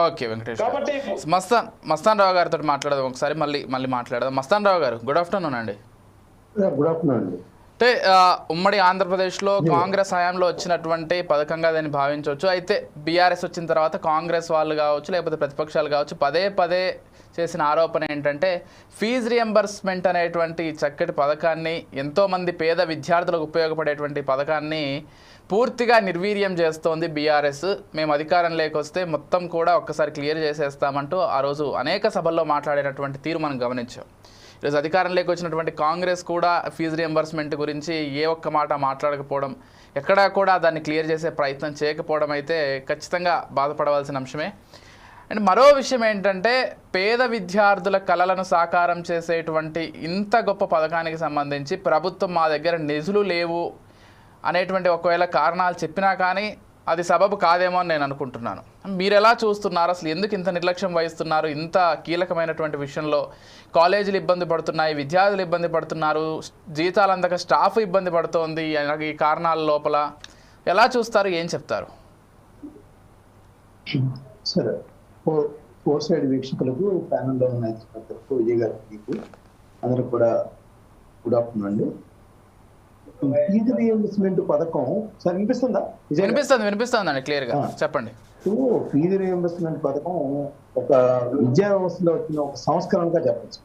Okay Venkatesh గారు. కాబట్టి మస్తాన్ రావు గారితో మాట్లాడదాం ఒకసారి, మళ్ళీ మాట్లాడదాం. మస్తాన్ రావు గారు, గుడ్ ఆఫ్టర్నూన్ అండి. గుడ్ ఆఫ్టర్నూన్ అండి. అంటే ఉమ్మడి ఆంధ్రప్రదేశ్లో కాంగ్రెస్ హయాంలో వచ్చినటువంటి పథకంగా దాన్ని భావించవచ్చు. అయితే బీఆర్ఎస్ వచ్చిన తర్వాత కాంగ్రెస్ వాళ్ళు కావచ్చు, లేకపోతే ప్రతిపక్షాలు కావచ్చు, పదే పదే చేసిన ఆరోపణ ఏంటంటే ఫీజు రియంబర్స్మెంట్ అనేటువంటి చక్కటి పథకాన్ని, ఎంతోమంది పేద విద్యార్థులకు ఉపయోగపడేటువంటి పథకాన్ని పూర్తిగా నిర్వీర్యం చేస్తోంది బీఆర్ఎస్. మేము అధికారంలోకి వస్తే మొత్తం కూడా ఒక్కసారి క్లియర్ చేసేస్తామంటూ ఆ రోజు అనేక సభల్లో మాట్లాడినటువంటి తీరు మనం గమనించాం. ఈరోజు అధికారంలోకి వచ్చినటువంటి కాంగ్రెస్ కూడా ఫీజు రియంబర్స్మెంట్ గురించి ఏ ఒక్క మాట మాట్లాడకపోవడం, ఎక్కడా కూడా దాన్ని క్లియర్ చేసే ప్రయత్నం చేయకపోవడం అయితే ఖచ్చితంగా బాధపడవలసిన అంశమే. అండ్ మరో విషయం ఏంటంటే పేద విద్యార్థుల కలలను సాకారం చేసేటువంటి ఇంత గొప్ప పథకానికి సంబంధించి ప్రభుత్వం మా దగ్గర నిధులు లేవు అనేటువంటి ఒకవేళ కారణాలు చెప్పినా కానీ అది సబబు కాదేమో అని నేను అనుకుంటున్నాను. మీరు ఎలా చూస్తున్నారు? అసలు ఎందుకు ఇంత నిర్లక్ష్యం వహిస్తున్నారు? ఇంత కీలకమైనటువంటి విషయంలో కాలేజీలు ఇబ్బంది పడుతున్నాయి, విద్యార్థులు ఇబ్బంది పడుతున్నారు, జీతాలు అందక స్టాఫ్ ఇబ్బంది పడుతోంది, ఈ కారణాల లోపల ఎలా చూస్తారు, ఏం చెప్తారు? సరే, ఫోర్ సైడ్ వీక్షకులకు, ప్యానల్లో ఉన్న విజయ్ గారికి, మీకు అందరూ కూడా గుడ్ ఆఫ్టర్నూన్ అండి. ఫీజు రియంబర్స్మెంట్ పథకం సార్ వినిపిస్తుందా? వినిపిస్తుందండి, క్లియర్ గా చెప్పండి. ఫీజు రియంబర్స్మెంట్ పథకం ఒక విద్యా వ్యవస్థలో వచ్చిన ఒక సంస్కరణగా చెప్పచ్చు.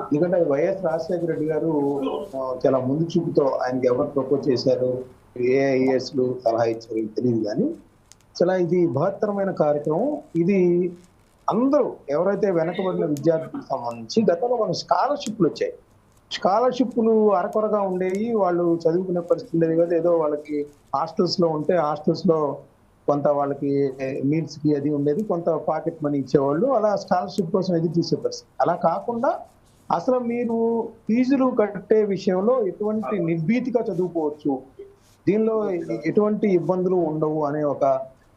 ఎందుకంటే వైఎస్ రాజశేఖర రెడ్డి గారు చాలా ముందు చూపుతో ఆయనకి ఎవరు ప్రపోజ్ చేశారు, ఏఐఎస్లు సలహా ఇచ్చారు తెలియదు, కానీ చాలా ఇది బృహత్తరమైన కార్యక్రమం. ఇది అందరూ ఎవరైతే వెనకబడిన విద్యార్థులకు సంబంధించి గతంలో మన స్కాలర్షిప్లు వచ్చాయి. స్కాలర్షిప్లు అరకొరగా ఉండేవి, వాళ్ళు చదువుకునే పరిస్థితి ఉండేది కదా. ఏదో వాళ్ళకి హాస్టల్స్ లో ఉంటే హాస్టల్స్ లో కొంత వాళ్ళకి మీల్స్ కి అది ఉండేది, కొంత పాకెట్ మనీ ఇచ్చేవాళ్ళు, అలా స్కాలర్షిప్ కోసం ఎదురు చూసే పరిస్థితి. అలా కాకుండా అసలు మీరు ఫీజులు కట్టే విషయంలో ఎటువంటి నిర్భీతిగా చదువుకోవచ్చు, దీనిలో ఎటువంటి ఇబ్బందులు ఉండవు అనే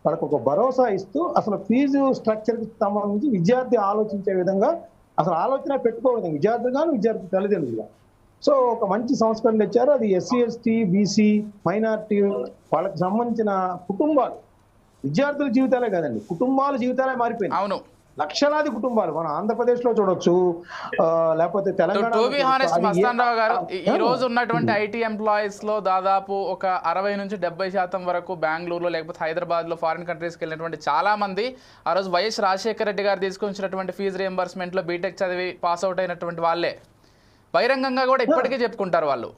వాళ్ళకు ఒక భరోసా ఇస్తూ అసలు ఫీజు స్ట్రక్చర్ కి సంబంధించి విద్యార్థి ఆలోచించే విధంగా అసలు ఆలోచన పెట్టుకోవద్దు, విద్యార్థులు కానీ విద్యార్థి తల్లిదండ్రులుగా. సో ఒక మంచి సంస్కరణ ఇచ్చారు. అది ఎస్సీ ఎస్టీ బీసీ మైనారిటీ వాళ్ళకి సంబంధించిన కుటుంబాలు, విద్యార్థుల జీవితాలే కాదండి, కుటుంబాల జీవితాలే మారిపోయింది. అవును, లక్షలాది కుటుంబాలు మనం ఆంధ్రప్రదేశ్ లో చూడొచ్చు, లేకపోతే తెలంగాణ. ఈ రోజు ఉన్నటువంటి ఐటీ ఎంప్లాయీస్ లో దాదాపు ఒక 60 నుంచి 70% వరకు బెంగళూరులో లేకపోతే హైదరాబాద్ లో ఫారిన్ కంట్రీస్కి వెళ్ళినటువంటి చాలా మంది ఆ రోజు వైఎస్ రాజశేఖర రెడ్డి గారు తీసుకొచ్చినటువంటి ఫీజు రియంబర్స్మెంట్ లో బీటెక్ చదివి పాస్ అవుట్ అయినటువంటి వాళ్ళే. బహిరంగంగా కూడా ఇప్పటికే చెప్పుకుంటారు వాళ్ళు.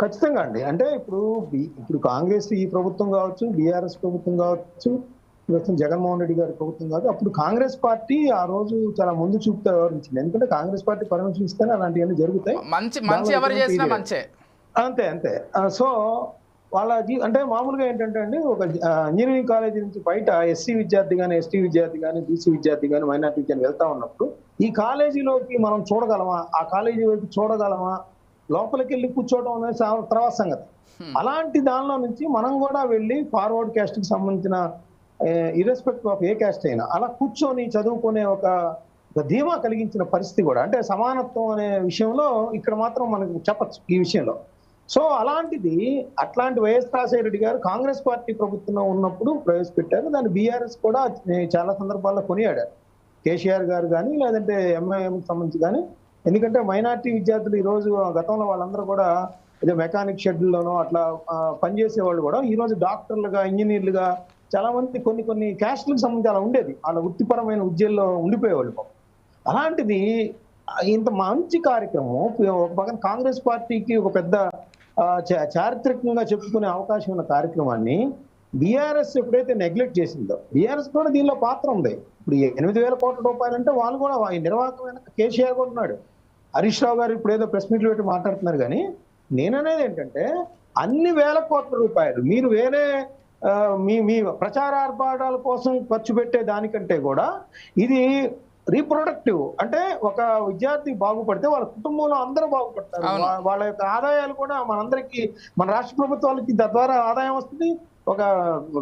ఖచ్చితంగా అండి. అంటే ఇప్పుడు కాంగ్రెస్ ఈ ప్రభుత్వం కావచ్చు, బీఆర్ఎస్ ప్రభుత్వం కావచ్చు, జగన్మోహన్ రెడ్డి గారి ప్రభుత్వం కాదు, అప్పుడు కాంగ్రెస్ పార్టీ ఆ రోజు చాలా ముందు చూపుతో వ్యవహరించింది. ఎందుకంటే కాంగ్రెస్ పార్టీ పర్మిషన్ ఇస్తేనే అలాంటివన్నీ జరుగుతాయి. అంతే. సో వాళ్ళ అంటే మామూలుగా ఏంటంటే అండి, ఒక ఇంజనీరింగ్ కాలేజీ నుంచి బయట ఎస్సీ విద్యార్థి కానీ, ఎస్టీ విద్యార్థి కానీ, బీసీ విద్యార్థి కానీ, మైనార్టీ విద్యార్థి వెళ్తా ఉన్నప్పుడు ఈ కాలేజీలోకి మనం చూడగలమా, ఆ కాలేజీ వైపు చూడగలమా, లోపలికి వెళ్ళి కూర్చోవడం అనేది తర్వాత సంగతి. అలాంటి దానిలో నుంచి మనం కూడా వెళ్ళి ఫార్వర్డ్ క్యాస్ట్ కి సంబంధించిన ఇర్రెస్పెక్టివ్ ఆఫ్ ఏ క్యాస్ట్ అయినా అలా కూర్చొని చదువుకునే ఒక ధీమా కలిగించిన పరిస్థితి కూడా, అంటే సమానత్వం అనే విషయంలో ఇక్కడ మాత్రం మనకు చెప్పచ్చు ఈ విషయంలో. సో అట్లాంటి వైఎస్ రాజశేఖర రెడ్డి గారు కాంగ్రెస్ పార్టీ ప్రభుత్వంలో ఉన్నప్పుడు ప్రవేశపెట్టారు. దాన్ని బీఆర్ఎస్ కూడా చాలా సందర్భాల్లో కొనియాడారు. కేసీఆర్ గారు కానీ, లేదంటే ఎంఐఎం సంబంధించి కానీ. ఎందుకంటే మైనార్టీ విద్యార్థులు ఈ రోజు, గతంలో వాళ్ళందరూ కూడా ఏదో మెకానిక్ షెడ్యూల్లోనో అట్లా పనిచేసే వాళ్ళు కూడా ఈ రోజు డాక్టర్లుగా, ఇంజనీర్లుగా చాలా మంది కొన్ని క్యాస్ట్లకు సంబంధించి అలా ఉండేది, వాళ్ళ వృత్తిపరమైన ఉద్యోగాల్లో ఉండిపోయేవాళ్ళు. అలాంటిది ఇంత మంచి కార్యక్రమం ఒక పక్కన కాంగ్రెస్ పార్టీకి ఒక పెద్ద చారిత్రకంగా చెప్పుకునే అవకాశం ఉన్న కార్యక్రమాన్ని బీఆర్ఎస్ ఎప్పుడైతే నెగ్లెక్ట్ చేసిందో, బీఆర్ఎస్ కూడా దీనిలో పాత్ర ఉంది. ఇప్పుడు 8,000 కోట్ల రూపాయలు అంటే వాళ్ళు కూడా నిర్వాహకమైన కేసీఆర్ కూడా ఉన్నాడు. హరీష్ రావు గారు ఇప్పుడు ఏదో ప్రెస్ మీట్లు పెట్టి మాట్లాడుతున్నారు, కానీ నేననేది ఏంటంటే అన్ని వేల కోట్ల రూపాయలు మీరు వేరే మీ ప్రచారార్భాటాల కోసం ఖర్చు పెట్టే దానికంటే కూడా ఇది రీప్రొడక్టివ్. అంటే ఒక విద్యార్థి బాగుపడితే వాళ్ళ కుటుంబంలో అందరూ బాగుపడతారు, వాళ్ళ యొక్క ఆదాయాలు కూడా మనందరికీ, మన రాష్ట్ర ప్రభుత్వాలకి తద్వారా ఆదాయం వస్తుంది, ఒక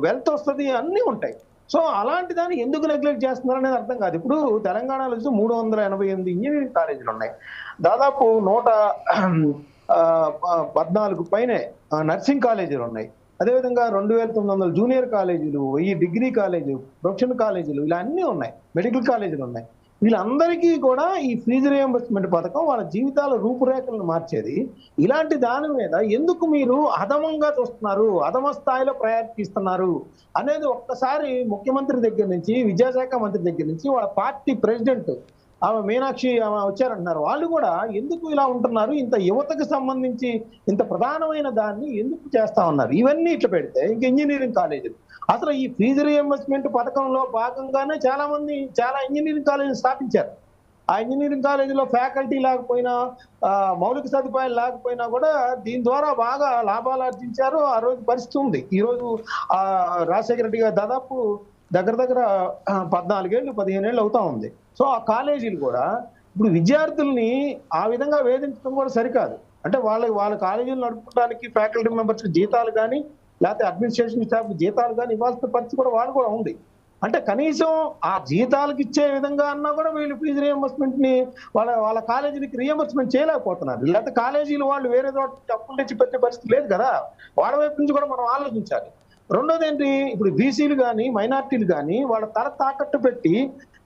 వెల్త్ వస్తుంది, అన్నీ ఉంటాయి. సో అలాంటి దాన్ని ఎందుకు నెగ్లెక్ట్ చేస్తున్నారు అనేది అర్థం కాదు. ఇప్పుడు తెలంగాణలో 388 ఇంజనీరింగ్ కాలేజీలు ఉన్నాయి, దాదాపు 114 పైనే నర్సింగ్ కాలేజీలు ఉన్నాయి, అదేవిధంగా 2,900 జూనియర్ కాలేజీలు, 1000 డిగ్రీ కాలేజీలు, ప్రొఫెషనల్ కాలేజీలు, ఇలా అన్నీ ఉన్నాయి, మెడికల్ కాలేజీలు ఉన్నాయి. వీళ్ళందరికీ కూడా ఈ ఫీజు రియంబర్స్మెంట్ పథకం వాళ్ళ జీవితాల రూపురేఖలను మార్చేది. ఇలాంటి దాని మీద ఎందుకు మీరు అధమంగా చూస్తున్నారు, అధమ స్థాయిలో ప్రయారిటీ ఇస్తున్నారు అనేది ఒక్కసారి ముఖ్యమంత్రి దగ్గర నుంచి, విద్యాశాఖ మంత్రి దగ్గర నుంచి, వాళ్ళ పార్టీ ప్రెసిడెంట్ ఆమె మీనాక్షి ఆమె వచ్చారంటున్నారు, వాళ్ళు కూడా ఎందుకు ఇలా ఉంటున్నారు, ఇంత యువతకు సంబంధించి ఇంత ప్రధానమైన దాన్ని ఎందుకు చేస్తా ఉన్నారు. ఇవన్నీ ఇట్లా పెడితే ఇంక ఇంజనీరింగ్ కాలేజీలు, అసలు ఈ ఫీజు రియంబర్స్మెంట్ పథకంలో భాగంగానే చాలా ఇంజనీరింగ్ కాలేజీలు స్థాపించారు. ఆ ఇంజనీరింగ్ కాలేజీలో ఫ్యాకల్టీ లేకపోయినా, మౌలిక సదుపాయాలు లేకపోయినా కూడా దీని ద్వారా బాగా లాభాలు ఆర్జించారు. ఆ రోజు పరిస్థితి ఉంది. ఈ రోజు రాజశేఖర రెడ్డి గారు దాదాపు దగ్గర 14 ఏళ్ళు 15 ఏళ్ళు అవుతా ఉంది. సో ఆ కాలేజీలు కూడా ఇప్పుడు విద్యార్థుల్ని ఆ విధంగా వేధించడం కూడా సరికాదు. అంటే వాళ్ళ కాలేజీలు నడుపుకోవడానికి ఫ్యాకల్టీ మెంబర్స్ జీతాలు కానీ, లేకపోతే అడ్మినిస్ట్రేషన్ స్టాఫ్ జీతాలు కానీ ఇవ్వాల్సిన పరిస్థితి కూడా వాళ్ళు కూడా ఉంది. అంటే కనీసం ఆ జీతాలకు ఇచ్చే విధంగా అన్నా కూడా వీళ్ళు ఫీజు రియంబర్స్మెంట్ ని వాళ్ళ కాలేజీలకి రియంబర్స్మెంట్ చేయలేకపోతున్నారు. లేకపోతే కాలేజీలు వాళ్ళు వేరే చోట అప్పులు తెచ్చి పెట్టే పరిస్థితి లేదు కదా. వాళ్ళ వైపు నుంచి కూడా మనం ఆలోచించాలి. రెండోది ఏంటి, ఇప్పుడు బీసీలు కానీ, మైనార్టీలు కానీ వాళ్ళ తల తాకట్టు పెట్టి,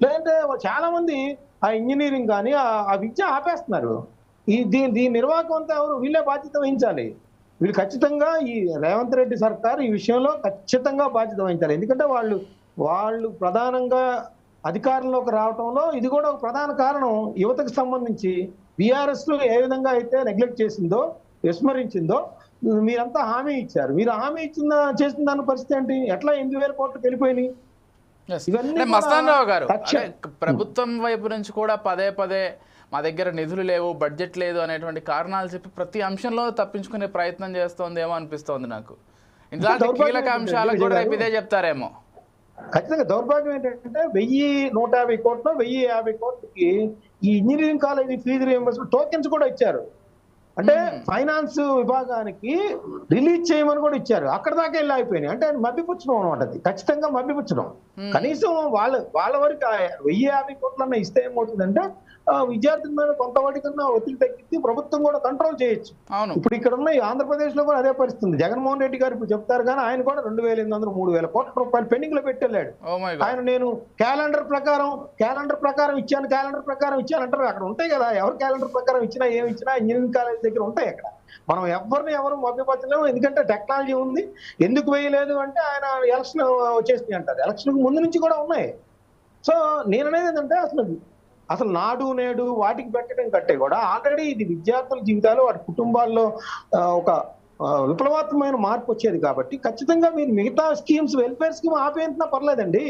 లేదంటే చాలా మంది ఆ ఇంజనీరింగ్ కానీ ఆ విద్య ఆపేస్తున్నారు. దీని నిర్వాహకం అంతా ఎవరు, వీళ్ళే బాధ్యత వహించాలి. వీళ్ళు ఖచ్చితంగా ఈ రేవంత్ రెడ్డి సర్కార్ ఈ విషయంలో ఖచ్చితంగా బాధ్యత వహించాలి. ఎందుకంటే వాళ్ళు ప్రధానంగా అధికారంలోకి రావడంలో ఇది కూడా ఒక ప్రధాన కారణం. యువతకు సంబంధించి బీఆర్ఎస్ ఏ విధంగా అయితే నెగ్లెక్ట్ చేసిందో, విస్మరించిందో మీరంతా హామీ ఇచ్చారు. మీరు హామీ చేసిన దాని పరిస్థితి ఏంటి, ఎట్లా 8,000 కోట్లకు వెళ్ళిపోయినాయి. మస్తాన్ రావు గారు, ప్రభుత్వం వైపు నుంచి కూడా పదే మా దగ్గర నిధులు లేవు, బడ్జెట్ లేదు అనేటువంటి కారణాలు చెప్పి ప్రతి అంశంలో తప్పించుకునే ప్రయత్నం చేస్తోందేమో అనిపిస్తోంది నాకు. ఇలాంటి కీలక అంశాలకు కూడా రేపు ఇదే చెప్తారేమో. ఖచ్చితంగా దౌర్భాగ్యం ఏంటంటే 1,150 కోట్లు 1,050 కోట్లకి ఈ engineering college fees reimbursement tokens కూడా ఇచ్చారు. అంటే ఫైనాన్స్ విభాగానికి రిలీజ్ చేయమని కూడా ఇచ్చారు. అక్కడ దాకా వెళ్ళి అయిపోయినాయి. అంటే మభ్యపుచ్చడం అనమాట. అది ఖచ్చితంగా మభ్యపుచ్చడం. కనీసం వాళ్ళ వరకు 1,050 కోట్లన్నా ఇస్తే ఏమవుతుందంటే విద్యార్థుల మీద కొంతవాటి కన్నా ఒత్తిడి తగ్గించి ప్రభుత్వం కూడా కంట్రోల్ చేయొచ్చు. ఇప్పుడు ఇక్కడ ఉన్న ఆంధ్రప్రదేశ్ లో కూడా అదే పరిస్థితి. జగన్మోహన్ రెడ్డి గారు ఇప్పుడు చెప్తారు కానీ ఆయన కూడా 2,800 3,000 కోట్ల రూపాయలు పెండింగ్ లో పెట్టెళ్ళాడు. ఆయన నేను క్యాలెండర్ ప్రకారం ఇచ్చాను అంటారు. అక్కడ ఉంటాయి కదా, ఎవరు క్యాలెండర్ ప్రకారం ఇచ్చినా ఏమి ఇచ్చినా ఇంజనీరింగ్ కాలేజ్ దగ్గర ఉంటాయి. అక్కడ మనం ఎవరు మభ్యపరచలేము. ఎందుకంటే టెక్నాలజీ ఉంది. ఎందుకు వేయలేదు అంటే ఆయన ఎలక్షన్ వచ్చేసింది అంటారు. ఎలక్షన్ ముందు నుంచి కూడా ఉన్నాయి. సో నేననేది ఏంటంటే అసలు నాడు నేడు వాటికి పెట్టడం కంటే కూడా ఆల్రెడీ ఇది విద్యార్థుల జీవితాలు, వాటి కుటుంబాల్లో ఒక విప్లవాత్మకమైన మార్పు వచ్చేది కాబట్టి ఖచ్చితంగా మీరు మిగతా స్కీమ్స్, వెల్ఫేర్ స్కీమ్ ఆపేంటున్నా పర్లేదండి.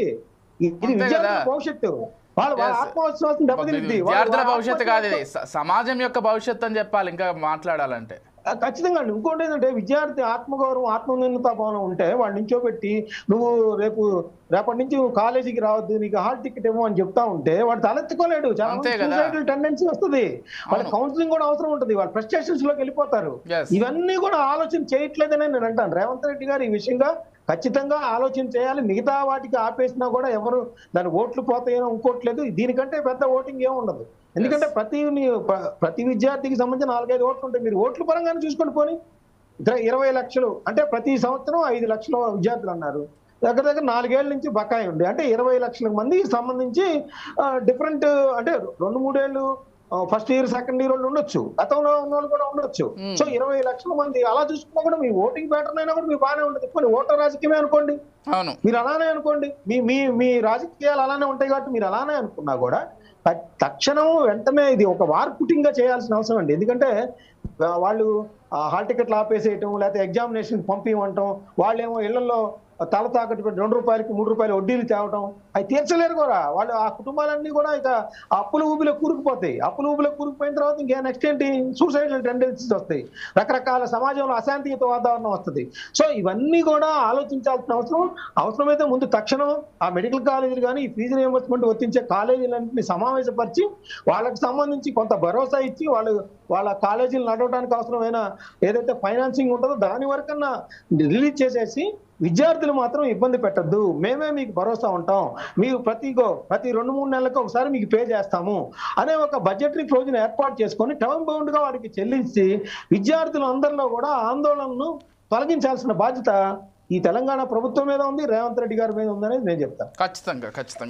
ఇది విద్యార్థుల భవిష్యత్తు, వాళ్ళ ఆత్మవిశ్వాసం దెబ్బతింది. విద్యార్థుల భవిష్యత్తు కాదు, ఇది సమాజం యొక్క భవిష్యత్తు అని చెప్పాలి ఇంకా మాట్లాడాలంటే. ఖచ్చితంగా అండి. ఇంకోటి ఏంటంటే విద్యార్థి ఆత్మగౌరవం, ఆత్మనిర్ణత భావన ఉంటే వాడిని నించోబెట్టి నువ్వు రేపటి నుంచి కాలేజీకి రావద్దు, నీకు హాల్ టికెట్ ఏమో అని చెప్తా ఉంటే వాడు తలెత్తుకోలేడు. చాలా సూసైడల్ టెండెన్సీ వస్తుంది. వాళ్ళ కౌన్సిలింగ్ కూడా అవసరం ఉంటుంది. వాళ్ళు ఫ్రస్ట్రేషన్స్ లోకి వెళ్ళిపోతారు. ఇవన్నీ కూడా ఆలోచన చేయట్లేదని నేను అంటాను. రేవంత్ రెడ్డి గారు ఈ విషయంగా ఖచ్చితంగా ఆలోచన చేయాలి. మిగతా వాటికి ఆపేసినా కూడా ఎవరు దాని ఓట్లు పోతాయో ఇంకోట్లేదు. దీనికంటే పెద్ద ఓటింగ్ ఏముండదు. ఎందుకంటే ప్రతి విద్యార్థికి సంబంధించిన 4-5 ఓట్లు ఉంటాయి. మీరు ఓట్ల పరంగానే చూసుకొని పోనీ 20 లక్షలు అంటే ప్రతి సంవత్సరం 5 లక్షల విద్యార్థులు అన్నారు. దగ్గర 4 ఏళ్ల నుంచి బకాయి ఉంది. అంటే 20 లక్షల మందికి సంబంధించి డిఫరెంట్, అంటే 2-3 ఏళ్ళు ఫస్ట్ ఇయర్ సెకండ్ ఇయర్ వాళ్ళు ఉండొచ్చు, గతంలో ఉన్న వాళ్ళు కూడా ఉండొచ్చు. సో 20 లక్షల మంది అలా చూసుకున్నా కూడా మీ ఓటింగ్ ప్యాటర్న్ అయినా కూడా మీకు బాగానే ఉంటుంది. కొన్ని ఓటర్ రాజకీయమే అనుకోండి, మీరు అలానే అనుకోండి, మీ రాజకీయాలు అలానే ఉంటాయి కాబట్టి మీరు అలానే అనుకున్నా కూడా తక్షణం వెంటనే ఇది ఒక వార్పుటింగ్ గా చేయాల్సిన అవసరం అండి. ఎందుకంటే వాళ్ళు హాల్ టికెట్లు ఆపేసేయటం, లేకపోతే ఎగ్జామినేషన్ పంపించమంటాం, వాళ్ళేమో ఇళ్లలో తల తాకట్టు పెట్టి 2 రూపాయలకి 3 రూపాయలు వడ్డీలు తేవటం, అవి తీర్చలేరు కూడా వాళ్ళు. ఆ కుటుంబాలన్నీ కూడా ఇక అప్పుల ఊబిలో కూరుకుపోతాయి. అప్పుల ఊబిలో కూరుకుపోయిన తర్వాత ఇంకా నెక్స్ట్ ఏంటి, సూసైడల్ టెండెన్సీస్ వస్తాయి, రకరకాల సమాజంలో అశాంతియుత వాతావరణం వస్తుంది. సో ఇవన్నీ కూడా ఆలోచించాల్సిన అవసరమైతే ముందు తక్షణం ఆ మెడికల్ కాలేజీలు కానీ ఈ ఫీజు రియంబర్స్మెంట్ వర్తించే కాలేజీలన్నింటినీ సమావేశపరిచి వాళ్ళకి సంబంధించి కొంత భరోసా ఇచ్చి వాళ్ళ కాలేజీలు నడవడానికి అవసరమైన ఏదైతే ఫైనాన్సింగ్ ఉంటుందో దాని వరకన్నా రిలీజ్ చేసేసి విద్యార్థులు మాత్రం ఇబ్బంది పెట్టద్దు, మేమే మీకు భరోసా ఉంటాం, మీరు ప్రతి 2-3 నెలలకు ఒకసారి మీకు పే చేస్తాము అనే ఒక బడ్జెటరీ ప్రొవిజన్ ఏర్పాటు చేసుకొని టర్మ్ బౌండ్ గా వారికి చెల్లించి విద్యార్థులు అందరిలో కూడా ఆందోళనను తొలగించాల్సిన బాధ్యత ఈ తెలంగాణ ప్రభుత్వం మీద ఉంది, రేవంత్ రెడ్డి గారి మీద ఉందనేది నేను చెప్తాను. ఖచ్చితంగా ఖచ్చితంగా.